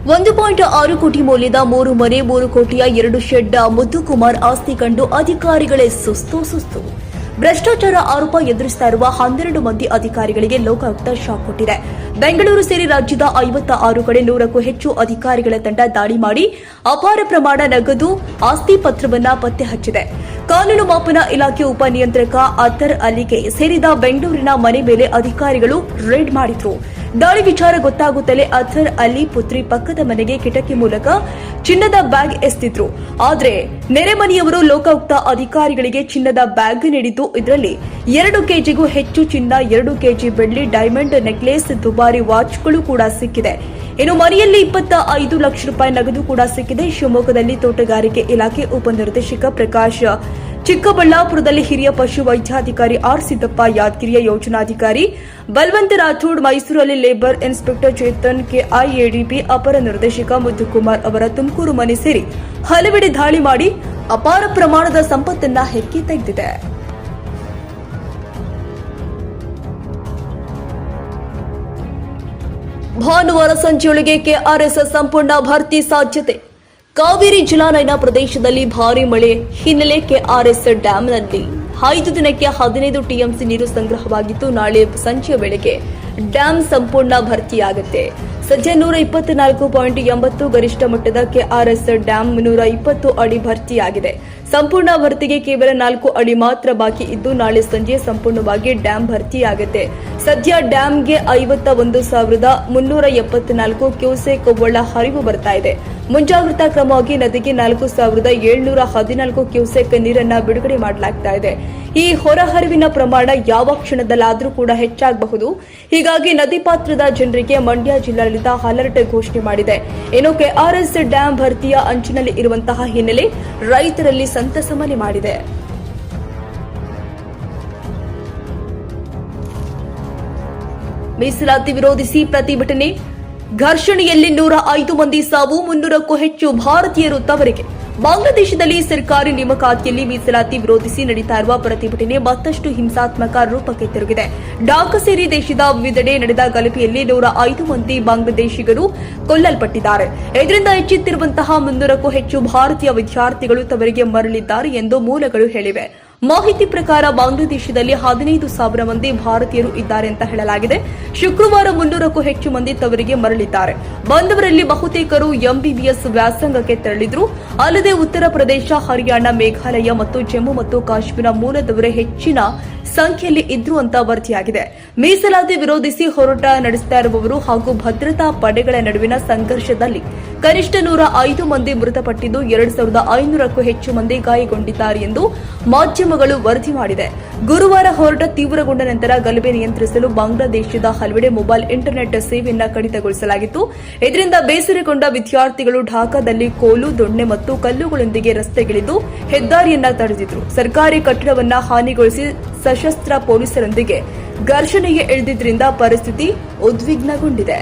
1.6 ಕೋಟಿ ಮೌಲ್ಯದ 3 ಮನೆ 3 ಕೋಟಿಯ 2 ಶೆಡ್ ಮುದ್ದುಕುಮಾರ್ ಆಸ್ತಿ ಕಂಡು ಅಧಿಕಾರಿಗಳೇ ಸುಸ್ತು. ಭ್ರಷ್ಟಾಚಾರ ಆರೋಪ ಎದುರಿಸ್ತಾ ಇರುವ 12 ಮಂದಿ ಅಧಿಕಾರಿಗಳಿಗೆ ಲೋಕಾಯುಕ್ತ ಶಾಕ್ ಕೊಟ್ಟಿದೆ. ಬೆಂಗಳೂರು ಸೇರಿ ರಾಜ್ಯದ 56 ಕಡೆ 100ಕ್ಕೂ ಹೆಚ್ಚು ಅಧಿಕಾರಿಗಳ ತಂಡ ದಾಳಿ ಮಾಡಿ ಅಪಾರ ಪ್ರಮಾಣ ನಗದು ಆಸ್ತಿ ಪತ್ರವನ್ನ ಪತ್ತೆ ಹಚ್ಚಿದೆ. ಕಾನೂನು ಮಾಪನ ಇಲಾಖೆ ಉಪನಿಯಂತ್ರಕ ಅತರ್ ಅಲಿಗೆ ಸೇರಿದ ಬೆಂಗಳೂರಿನ ಮನೆ ಮೇಲೆ ಅಧಿಕಾರಿಗಳು ರೇಡ್ ಮಾಡಿದ್ರು. ದಾಳಿ ವಿಚಾರ ಗೊತ್ತಾಗುತ್ತಲೇ ಅತರ್ ಅಲಿ ಪುತ್ರಿ ಪಕ್ಕದ ಮನೆಗೆ ಕಿಟಕಿ ಮೂಲಕ ಚಿನ್ನದ ಬ್ಯಾಗ್ ಎಸೆದಿದ್ರು. ಆದರೆ ನೆರೆಮನೆಯವರು ಲೋಕಾಯುಕ್ತ ಅಧಿಕಾರಿಗಳಿಗೆ ಚಿನ್ನದ ಬ್ಯಾಗ್ ನೀಡಿದ್ದು, ಇದರಲ್ಲಿ 2 ಕೆಜಿಗೂ ಹೆಚ್ಚು ಚಿನ್ನ, 2 ಕೆಜಿ ಬೆಳ್ಳಿ, ಡೈಮಂಡ್ ನೆಕ್ಲೇಸ್, ದುಬಾರಿ ವಾಚ್ಗಳು ಕೂಡ ಸಿಕ್ಕಿದೆ. ಇನ್ನು ಮನೆಯಲ್ಲಿ 25 ಲಕ್ಷ ರೂಪಾಯಿ ನಗದು ಕೂಡ ಸಿಕ್ಕಿದೆ. ಶಿವಮೊಗ್ಗದಲ್ಲಿ ತೋಟಗಾರಿಕೆ ಇಲಾಖೆ ಉಪನಿರ್ದೇಶಕ ಪ್ರಕಾಶ್, ಚಿಕ್ಕಬಳ್ಳಾಪುರದಲ್ಲಿ ಹಿರಿಯ ಪಶು ವೈದ್ಯಾಧಿಕಾರಿ ಆರ್ ಸಿದ್ದಪ್ಪ, ಯಾದಗಿರಿಯ ಯೋಜನಾಧಿಕಾರಿ ಬಲವಂತ ರಾಠೋಡ್, ಮೈಸೂರಲ್ಲಿ ಲೇಬರ್ ಇನ್ಸ್ಪೆಕ್ಟರ್ ಚೇತನ್, ಕೆಐಎಡಿಬಿ ಅಪರ ನಿರ್ದೇಶಕ ಮುದ್ದುಕುಮಾರ್ ಅವರ ತುಮಕೂರು ಮನೆ ಸೇರಿ ಹಲವೆಡೆ ದಾಳಿ ಮಾಡಿ ಅಪಾರ ಪ್ರಮಾಣದ ಸಂಪತ್ತನ್ನ ಹೆಕ್ಕಿ ತೆಗೆದಿದೆ. ಭಾನುವಾರ ಸಂಜೆಯೊಳಗೆ ಕೆಆರ್ಎಸ್ ಸಂಪೂರ್ಣ ಭರ್ತಿ ಸಾಧ್ಯತೆ. ಕಾವೇರಿ ಜಲಾನಯನ ಪ್ರದೇಶದಲ್ಲಿ ಭಾರೀ ಮಳೆ ಹಿನ್ನೆಲೆ ಕೆಆರ್ಎಸ್ ಡ್ಯಾಂನಲ್ಲಿ 5 ದಿನಕ್ಕೆ 15 ಟಿಎಂಸಿ ನೀರು ಸಂಗ್ರಹವಾಗಿದ್ದು, ನಾಳೆ ಸಂಜೆಯ ವೇಳೆಗೆ ಡ್ಯಾಂ ಸಂಪೂರ್ಣ ಭರ್ತಿಯಾಗುತ್ತೆ. ಸದ್ಯ 124.80 ಗರಿಷ್ಠ ಮಟ್ಟದ ಕೆಆರ್ಎಸ್ ಡ್ಯಾಂ 120 ಅಡಿ ಭರ್ತಿಯಾಗಿದೆ. ಸಂಪೂರ್ಣ ಭರ್ತಿಗೆ ಕೇವಲ 4 ಅಡಿ ಮಾತ್ರ ಬಾಕಿ ಇದ್ದು, ನಾಳೆ ಸಂಜೆ ಸಂಪೂರ್ಣವಾಗಿ ಡ್ಯಾಂ ಭರ್ತಿಯಾಗುತ್ತೆ. ಸದ್ಯ ಡ್ಯಾಂಗೆ 51,374 ಕ್ಯೂಸೆಕ್ ಒಳ ಹರಿವು ಬರ್ತಾ ಇದೆ. ಮುಂಜಾಗ್ರತಾ ಕ್ರಮವಾಗಿ ನದಿಗೆ 4,714 ಕ್ಯೂಸೆಕ್ ನೀರನ್ನ ಬಿಡುಗಡೆ ಮಾಡಲಾಗ್ತಾ ಇದೆ. ಈ ಹೊರಹರಿವಿನ ಪ್ರಮಾಣ ಯಾವ ಕ್ಷಣದಲ್ಲಾದರೂ ಕೂಡ ಹೆಚ್ಚಾಗಬಹುದು. ಹೀಗಾಗಿ ನದಿ ಪಾತ್ರದ ಜನರಿಗೆ ಮಂಡ್ಯ ಜಿಲ್ಲಾಡಳಿತ ಅಲರ್ಟ್ ಘೋಷಣೆ ಮಾಡಿದೆ. ಇನ್ನು ಕೆಆರ್ಎಸ್ ಡ್ಯಾಂ ಭರ್ತಿಯ ಅಂಚಿನಲ್ಲಿ ಇರುವಂತಹ ಹಿನ್ನೆಲೆ ರೈತರಲ್ಲಿ ಸಂತಸ ಮನೆ ಮಾಡಿದೆ. ಮೀಸಲಾತಿ ವಿರೋಧಿಸಿ ಪ್ರತಿಭಟನೆ, ಘರ್ಷಣೆಯಲ್ಲಿ 105 ಮಂದಿ ಸಾವು, 300ಕ್ಕೂ ಹೆಚ್ಚು ಭಾರತೀಯರು ತವರಿಗೆ. ಬಾಂಗ್ಲಾದೇಶದಲ್ಲಿ ಸರ್ಕಾರಿ ನೇಮಕಾತಿಯಲ್ಲಿ ಮೀಸಲಾತಿ ವಿರೋಧಿಸಿ ನಡೀತಾ ಇರುವ ಪ್ರತಿಭಟನೆ ಮತ್ತಷ್ಟು ಹಿಂಸಾತ್ಮಕ ರೂಪಕ್ಕೆ ತಿರುಗಿದೆ. ಢಾಕಾ ಸೇರಿ ದೇಶದ ವಿವಿಧೆಡೆ ನಡೆದ ಗಲಭೆಯಲ್ಲಿ 105 ಮಂದಿ ಬಾಂಗ್ಲಾದೇಶಿಗರು ಕೊಲ್ಲಲ್ಪಟ್ಟಿದ್ದಾರೆ. ಇದರಿಂದ ಎಚ್ಚೆತ್ತಿರುವಂತಹ 300ಕ್ಕೂ ಹೆಚ್ಚು ಭಾರತೀಯ ವಿದ್ಯಾರ್ಥಿಗಳು ತವರಿಗೆ ಮರಳಿದ್ದಾರೆ ಎಂದು ಮೂಲಗಳು ಹೇಳಿವೆ. ಮಾಹಿತಿ ಪ್ರಕಾರ ಬಾಂಗ್ಲಾದೇಶದಲ್ಲಿ 15,000 ಮಂದಿ ಭಾರತೀಯರು ಇದ್ದಾರೆ ಅಂತ ಹೇಳಲಾಗಿದೆ. ಶುಕ್ರವಾರ 300ಕ್ಕೂ ಹೆಚ್ಚು ಮಂದಿ ತವರಿಗೆ ಮರಳಿದ್ದಾರೆ. ಬಂದವರಲ್ಲಿ ಬಹುತೇಕರು ಎಂಬಿಬಿಎಸ್ ವ್ಯಾಸಂಗಕ್ಕೆ ತೆರಳಿದ್ರು. ಅಲ್ಲದೆ ಉತ್ತರ ಪ್ರದೇಶ, ಹರಿಯಾಣ, ಮೇಘಾಲಯ ಮತ್ತು ಜಮ್ಮು ಮತ್ತು ಕಾಶ್ಮೀರ ಮೂಲದವರೇ ಹೆಚ್ಚಿನ ಸಂಖ್ಯೆಯಲ್ಲಿ ಇದ್ರು ಅಂತ ವರದಿಯಾಗಿದೆ. ಮೀಸಲಾತಿ ವಿರೋಧಿಸಿ ಹೋರಾಟ ನಡೆಸ್ತಾ ಇರುವವರು ಹಾಗೂ ಭದ್ರತಾ ಪಡೆಗಳ ನಡುವಿನ ಸಂಘರ್ಷದಲ್ಲಿ ಕನಿಷ್ಠ 105 ಮಂದಿ ಮೃತಪಟ್ಟಿದ್ದು, 2,500ಕ್ಕೂ ಹೆಚ್ಚು ಮಂದಿ ಗಾಯಗೊಂಡಿದ್ದಾರೆ ಎಂದು ಮಾಧ್ಯಮಗಳು ವರದಿ ಮಾಡಿದೆ. ಗುರುವಾರ ಹೋರಾಟ ತೀವ್ರಗೊಂಡ ನಂತರ ಗಲಭೆ ನಿಯಂತ್ರಿಸಲು ಬಾಂಗ್ಲಾದೇಶದ ಹಲವೆಡೆ ಮೊಬೈಲ್ ಇಂಟರ್ನೆಟ್ ಸೇವೆಯನ್ನು ಕಡಿತಗೊಳಿಸಲಾಗಿತ್ತು. ಇದರಿಂದ ಬೇಸರಗೊಂಡ ವಿದ್ಯಾರ್ಥಿಗಳು ಢಾಕಾದಲ್ಲಿ ಕೋಲು, ದೊಣ್ಣೆ ಮತ್ತು ಕಲ್ಲುಗಳೊಂದಿಗೆ ರಸ್ತೆಗಿಳಿದು ಹೆದ್ದಾರಿಯನ್ನ ತಡೆದಿದ್ರು. ಸರ್ಕಾರಿ ಕಟ್ಟಡವನ್ನ ಹಾನಿಗೊಳಿಸಿ ಸಶಸ್ತ್ರ ಪೊಲೀಸರೊಂದಿಗೆ ಘರ್ಷಣೆಗೆ ಇಳಿದಿದ್ದರಿಂದ ಪರಿಸ್ಥಿತಿ ಉದ್ವಿಗ್ನಗೊಂಡಿದೆ.